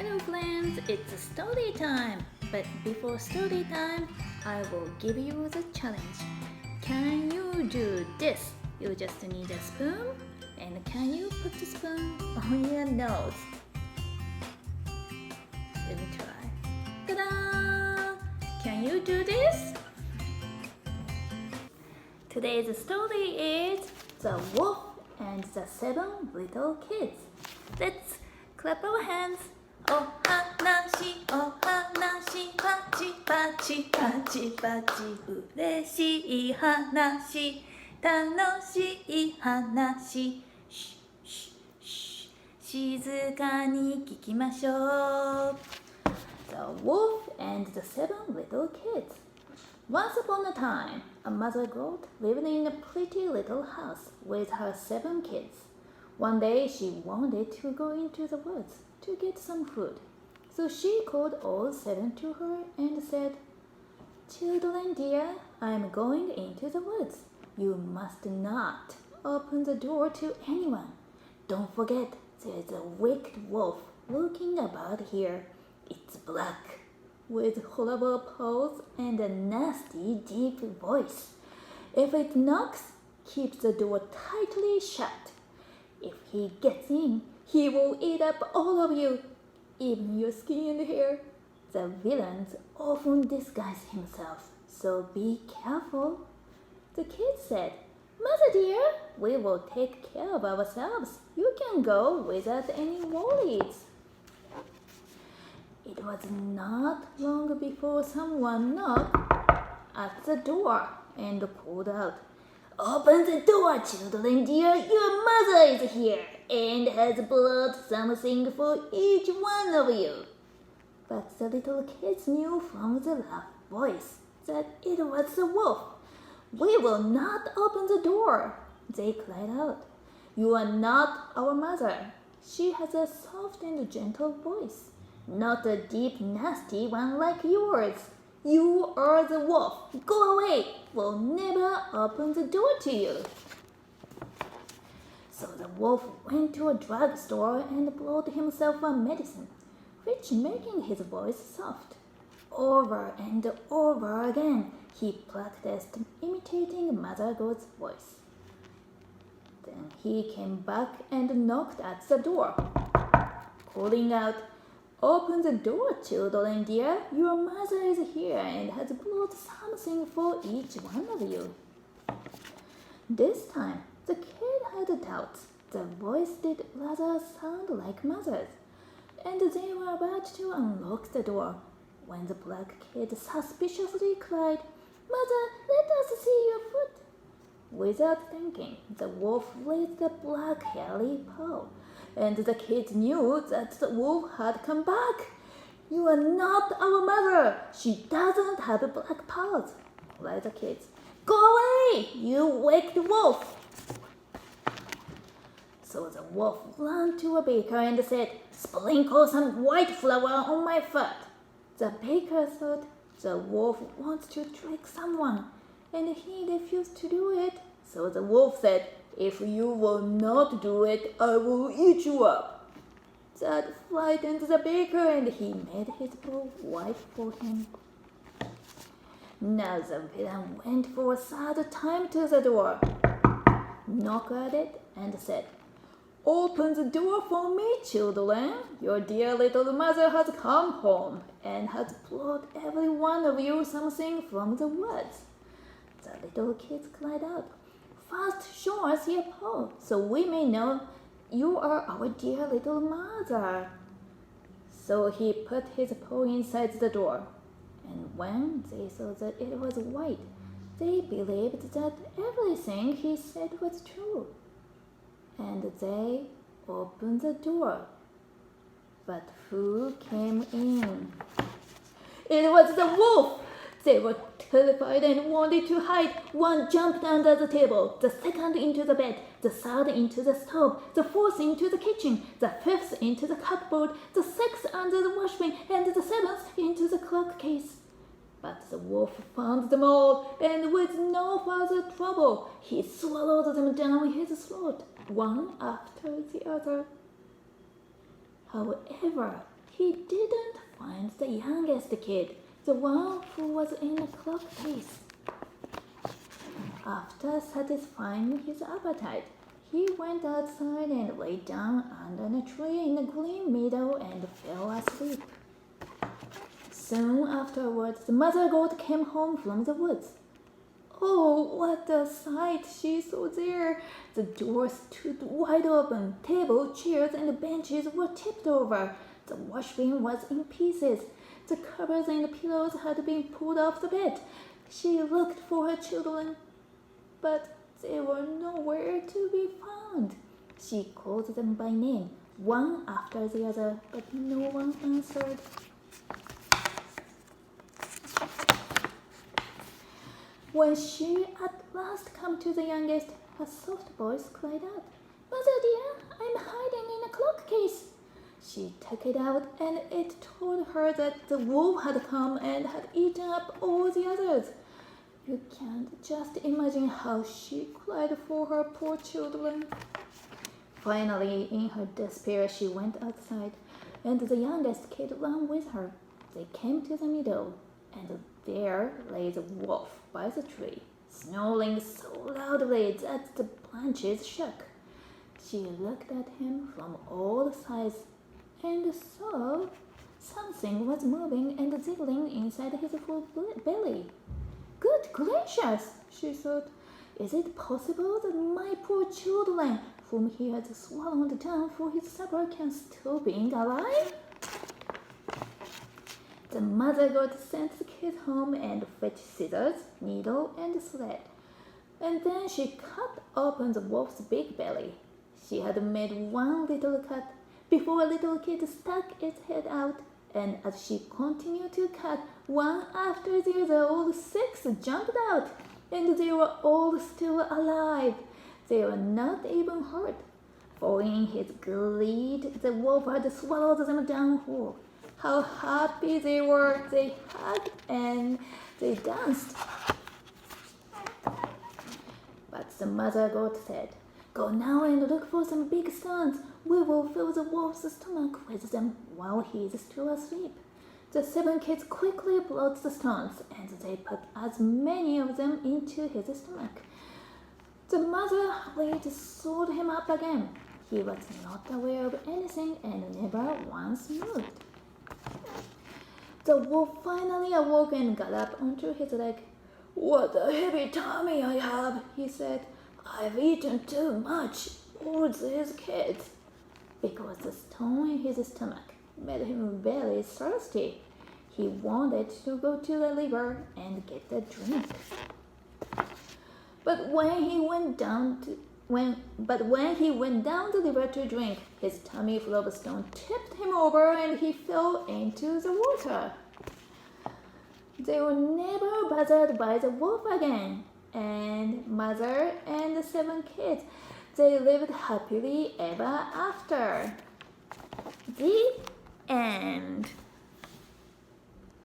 Hello friends, it's story time. But before story time, I will give you the challenge. Can you do this? You just need a spoon. And can you put the spoon on your nose? Let me try. Ta-da! Can you do this? Today's story is The Wolf and the Seven Little Kids. Let's clap our hands. お話お話パチパチパチパチ嬉しい話楽しい話シュシュシュ静かに聞きましょう The Wolf and the Seven Little Kids. Once upon a time, a mother goat lived in a pretty little house with her 7 kids. One day she wanted to go into the woods to get some food. So she called all 7 to her and said, Children dear, I am going into the woods. You must not open the door to anyone. Don't forget, there's a wicked wolf looking about here. It's black, with horrible paws and a nasty deep voice. If it knocks, keep the door tightly shut. If he gets in, he will eat up all of you, even your skin and hair. The villain often disguises himself, so be careful. The kid said, Mother dear, we will take care of ourselves. You can go without any worries. It was not long before someone knocked at the door and called out, Open the door, children dear, your mother is here and has brought something for each one of you. But the little kids knew from the loud voice that it was the wolf. We will not open the door, they cried out. You are not our mother. She has a soft and gentle voice, not a deep, nasty one like yours. You are the wolf. Go away. We'll never open the door to you. So the wolf went to a drugstore and bought himself a medicine, which making his voice soft. Over and over again, he practiced imitating Mother Goat's voice. Then he came back and knocked at the door, calling out, Open the door, children dear. Your mother is here and has brought something for each one of you. This time, the kid had doubts. The voice did rather sound like mother's, and they were about to unlock the door when the black kid suspiciously cried, Mother, let us see your foot. Without thinking, the wolf raised the black hairy paw, and the kid knew that the wolf had come back. You are not our mother. She doesn't have black paws, cried the kids. Go away, you wicked wolf. So the wolf ran to a baker and said, Sprinkle some white flour on my foot. The baker thought, the wolf wants to trick someone, and he refused to do it. So the wolf said, If you will not do it, I will eat you up. That frightened the baker, and he made his poor wife for him. Now the villain went for a third time to the door, knocked at it, and said, Open the door for me, children. Your dear little mother has come home and has brought every one of you something from the woods. The little kids cried out, First show us your paw, so we may know you are our dear little mother. So he put his paw inside the door, and when they saw that it was white, they believed that everything he said was true. And they opened the door. But who came in? It was the wolf! They were terrified and wanted to hide. One jumped under the table, the second into the bed, the third into the stove, the fourth into the kitchen, the fifth into the cupboard, the sixth under the washbin, and the seventh into the clock case. But the wolf found them all, and with no further trouble, he swallowed them down his throat, one after the other. However, he didn't find the youngest kid, the one who was in the clock case. After satisfying his appetite, he went outside and lay down under a tree in the green meadow and fell asleep. Soon afterwards, the mother goat came home from the woods. Oh, what a sight she saw there! The door stood wide open, table, chairs, and benches were tipped over. The washbin was in pieces. The covers and pillows had been pulled off the bed. She looked for her children, but they were nowhere to be found. She called them by name, one after the other, but no one answered. When she at last came to the youngest, her soft voice cried out, "Mother dear, I'm hiding in a clock case." She took it out, and it told her that the wolf had come and had eaten up all the others. You can't just imagine how she cried for her poor children. Finally, in her despair, she went outside, and the youngest kid ran with her. They came to the meadow, and there lay the wolf by the tree, snoring so loudly that the branches shook. She looked at him from all sides and saw something was moving and jiggling inside his full belly. Good gracious, she thought. Is it possible that my poor children, whom he had swallowed down for his supper, can still be alive? The mother goat sent the kid home and fetched scissors, needle, and thread. And then she cut open the wolf's big belly. She had made one little cut before a little kid stuck its head out, and as she continued to cut, one after the other, all 6 jumped out, and they were all still alive. They were not even hurt, for in his greed, the wolf had swallowed them down whole. How happy they were! They hugged and they danced. But the mother goat said, "Go now and look for some big stones. We will fill the wolf's stomach with them while he is still asleep." The 7 kids quickly brought the stones, and they put as many of them into his stomach. The mother hurried sewed him up again. He was not aware of anything and never once moved. The wolf finally awoke and got up onto his leg. "What a heavy tummy I have," he said. "I've eaten too much, all these kids." Because the stone in his stomach made him very thirsty. He wanted to go to the river and get a drink. But when he went down the river to drink, his tummy full of stone tipped him over and he fell into the water. They were never bothered by the wolf again, and mother and the 7 kids, they lived happily ever after. The end.